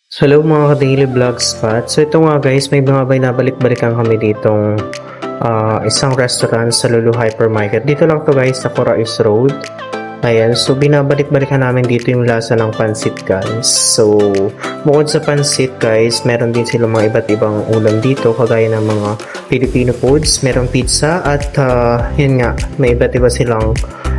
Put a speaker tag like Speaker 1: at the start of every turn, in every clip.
Speaker 1: So, hello mga ka-daily vlog spot. So, ito nga guys, may mga binabalik-balikan kami ditong isang restaurant sa Lulu Hypermarket. Dito lang to guys, sa Corais Road. Ayan, so binabalik-balikan namin dito yung lasa ng pansit guys. So, bukod sa pansit guys, meron din sila mga iba't ibang ulam dito, kagaya ng mga Filipino foods, merong pizza, at yun nga, may iba't iba silang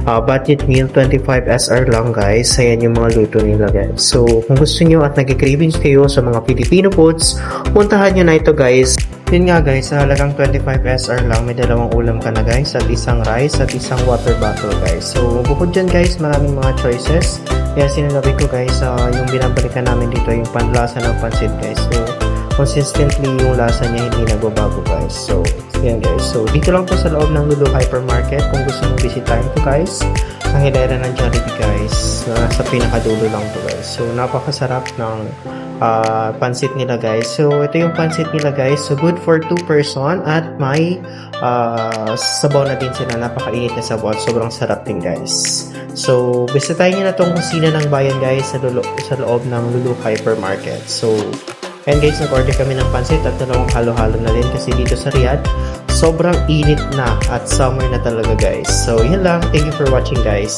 Speaker 1: budget meal, 25 SR lang guys. Ayan yung mga luto nila guys. So, kung gusto nyo at nag-cravings kayo sa mga Filipino foods, puntahan nyo na ito guys. Yun nga guys, sa halagang 25 SR lang, may dalawang ulam ka na guys, at isang rice, at isang water bottle guys. So, bukod dyan guys, maraming mga choices. Kaya sinasabi ko guys, yung binabalikan namin dito, yung panlasa ng pansit guys. So, consistently yung lasa niya hindi nagbabago guys. So, yan guys. So, dito lang po sa loob ng Lulu Hypermarket. Kung gusto mong bisitahin to guys, ang hilera ng Jollibee guys, sa pinakadulo lang to guys. So, napakasarap ng pansit nila guys. So, ito yung pansit nila guys. So, good for 2 person at may sabaw na din sila. Napakainit na sabaw at sobrang sarap din guys. So, bisitahin nyo na tong kusina ng bayan guys sa loob ng Lulu Hypermarket. So, and guys, nag-order kami ng pansit at dalawang halo-halo na din kasi dito sa Riyadh, sobrang init na at summer na talaga guys. So, yun lang. Thank you for watching guys.